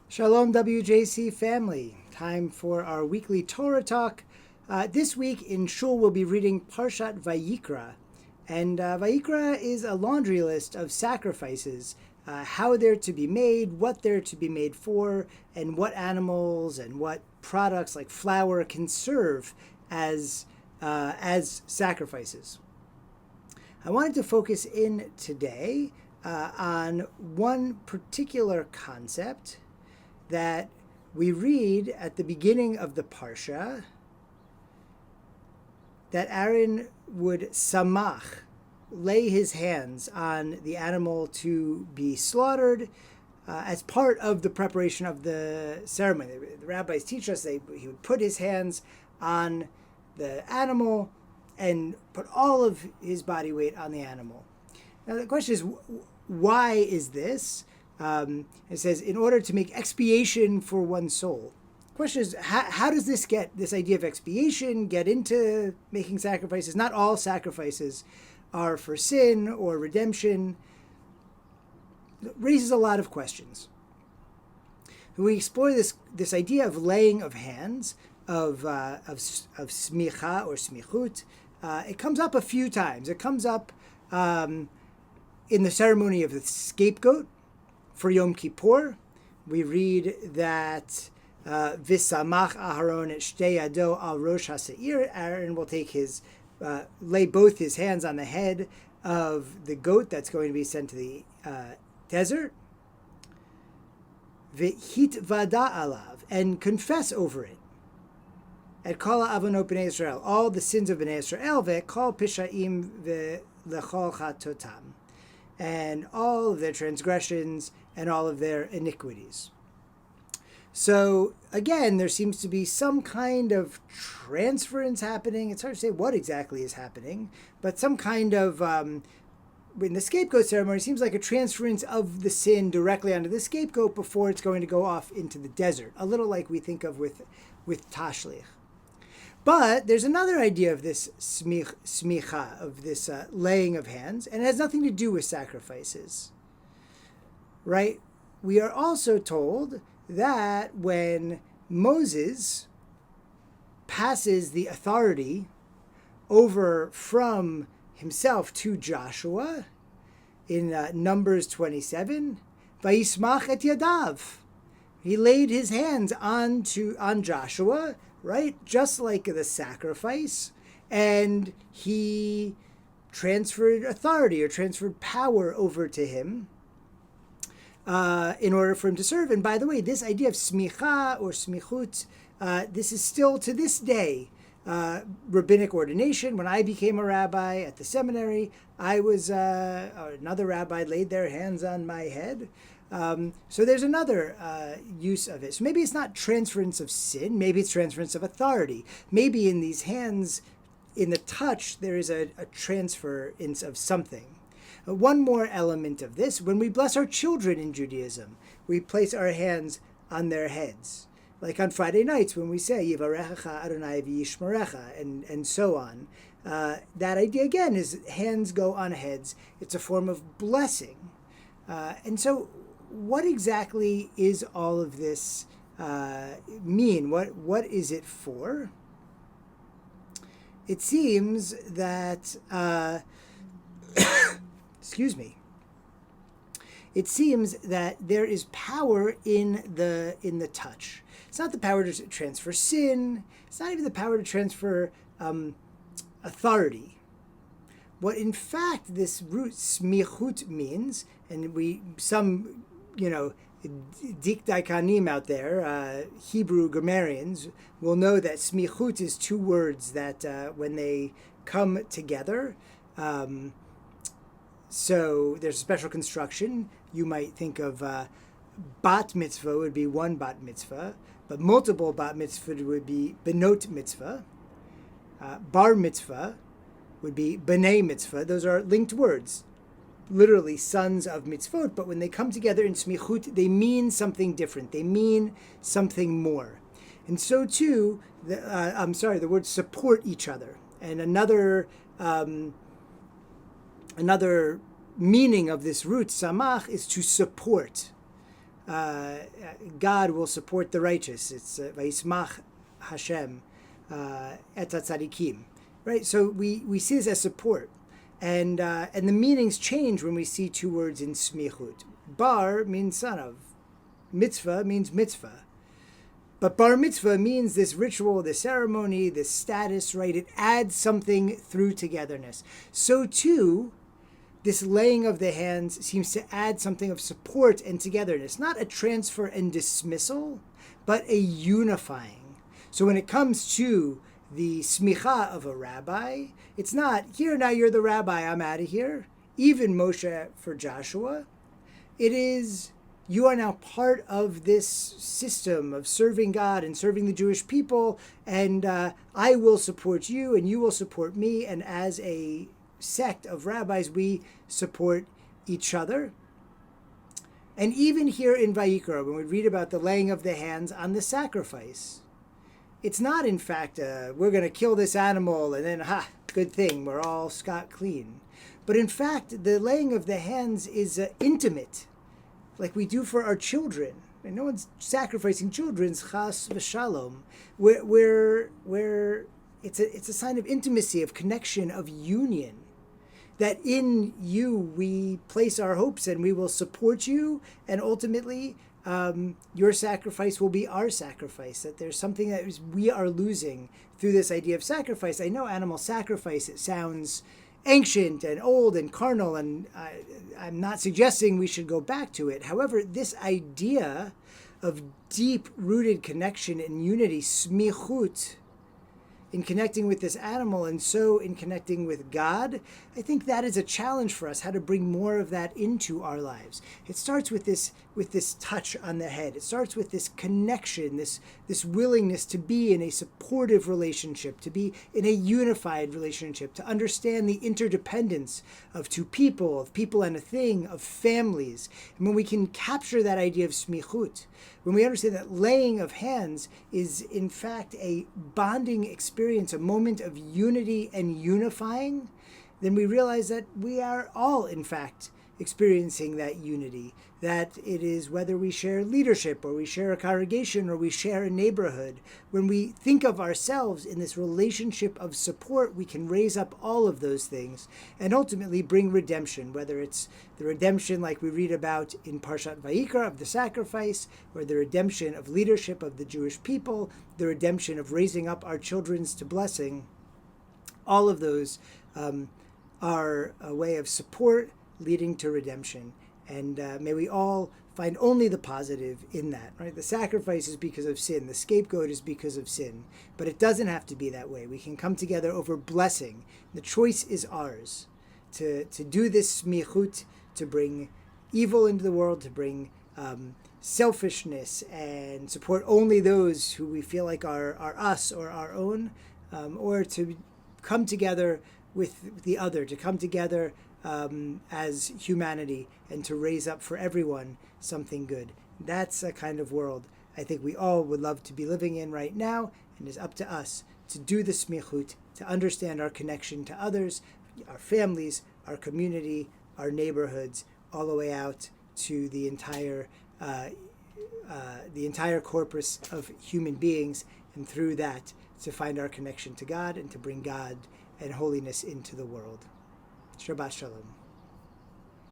Shalom WJC family. Time for our weekly Torah Talk. This week in Shul we'll be reading Parshat Vayikra. And Vayikra is a laundry list of sacrifices, how they're to be made, what they're to be made for, and what animals and what products like flour can serve as sacrifices. I wanted to focus in today on one particular concept that we read at the beginning of the parsha, that Aaron would samach, lay his hands on the animal to be slaughtered as part of the preparation of the ceremony. The rabbis teach us he would put his hands on the animal and put all of his body weight on the animal. Now the question is, why is this? It says, in order to make expiation for one's soul. The question is, how does this idea of expiation get into making sacrifices? Not all sacrifices are for sin or redemption. It raises a lot of questions. When we explore this idea of laying of hands, of smicha or smichut, it comes up a few times. It comes up in the ceremony of the scapegoat. For Yom Kippur, we read that V'samach Aharon et shtei yado al rosh ha'seir. Aaron will take lay both his hands on the head of the goat that's going to be sent to the desert. V'hitvada alav, and confess over it. Et kol ha'avonot b'nei Yisrael, all the sins of b'nei Yisrael, ve'kol pishaim ve'lechol chatotam, and all of their transgressions and all of their iniquities. So again, there seems to be some kind of transference happening. It's hard to say what exactly is happening, but some kind of, in the scapegoat ceremony, it seems like a transference of the sin directly onto the scapegoat before it's going to go off into the desert, a little like we think of with tashlich. But there's another idea of this smicha, of this laying of hands, and it has nothing to do with sacrifices, right? We are also told that when Moses passes the authority over from himself to Joshua in Numbers 27, Vayismach et yadav, he laid his hands on Joshua, right? Just like the sacrifice, and he transferred authority or transferred power over to him in order for him to serve. And by the way, this idea of smicha or smichut, this is still to this day rabbinic ordination. When I became a rabbi at the seminary, another rabbi laid their hands on my head. So there's another use of it. So maybe it's not transference of sin, maybe it's transference of authority. Maybe in these hands, in the touch, there is a transference of something. One more element of this, when we bless our children in Judaism, we place our hands on their heads. Like on Friday nights when we say, Yivarechecha Adonai v'yishmerecha, and so on. That idea again is hands go on heads. It's a form of blessing. And so what exactly is all of this mean? What is it for? It seems that excuse me. It seems that there is power in the touch. It's not the power to transfer sin. It's not even the power to transfer authority. What in fact this root smichut means, and some dikdaikanim out there, Hebrew grammarians, will know that smichut is two words that when they come together, so there's a special construction. You might think of bat mitzvah would be one bat mitzvah, but multiple bat mitzvah would be benot mitzvah. Bar mitzvah would be b'nei mitzvah. Those are linked words, literally sons of mitzvot, but when they come together in smichut, they mean something different. They mean something more. And so too, the words support each other. And another meaning of this root, samach, is to support. God will support the righteous. It's Vayismach Hashem et tzadikim, right? So we see this as support, and the meanings change when we see two words in smichut. Bar means son of, mitzvah means mitzvah, but bar mitzvah means this ritual, this ceremony, this status, right? It adds something through togetherness. So too, this laying of the hands seems to add something of support and togetherness, not a transfer and dismissal, but a unifying. So when it comes to the smicha of a rabbi, it's not, here, now you're the rabbi, I'm out of here. Even Moshe for Joshua, it is, you are now part of this system of serving God and serving the Jewish people, and I will support you and you will support me, and as a sect of rabbis, we support each other. And even here in Vayikra, when we read about the laying of the hands on the sacrifice, it's not, in fact, we're going to kill this animal and then, good thing, we're all scot clean. But in fact, the laying of the hands is intimate, like we do for our children. And no one's sacrificing children's chas v'shalom, where it's a sign of intimacy, of connection, of union. That in you we place our hopes and we will support you, and ultimately your sacrifice will be our sacrifice. That there's something that we are losing through this idea of sacrifice. I know animal sacrifice, it sounds ancient and old and carnal, and I'm not suggesting we should go back to it. However, this idea of deep-rooted connection and unity, smichut, in connecting with this animal, and so in connecting with God, I think that is a challenge for us, how to bring more of that into our lives. It starts with this touch on the head. It starts with this connection, this willingness to be in a supportive relationship, to be in a unified relationship, to understand the interdependence of two people, of people and a thing, of families. And when we can capture that idea of smichut, when we understand that laying of hands is in fact a bonding experience, a moment of unity and unifying, then we realize that we are all in fact experiencing that unity, that it is whether we share leadership or we share a congregation or we share a neighborhood. When we think of ourselves in this relationship of support, we can raise up all of those things and ultimately bring redemption, whether it's the redemption like we read about in Parshat Vayikra of the sacrifice, or the redemption of leadership of the Jewish people, the redemption of raising up our children to blessing. All of those are a way of support leading to redemption. And may we all find only the positive in that, right? The sacrifice is because of sin. The scapegoat is because of sin. But it doesn't have to be that way. We can come together over blessing. The choice is ours to do this smichut, to bring evil into the world, to bring selfishness and support only those who we feel like are us or our own, or to come together with the other, to come together as humanity, and to raise up for everyone something good. That's a kind of world I think we all would love to be living in right now, and it's up to us to do the smichut, to understand our connection to others, our families, our community, our neighborhoods, all the way out to the entire corpus of human beings, and through that to find our connection to God and to bring God and holiness into the world. Shabbat Shalom.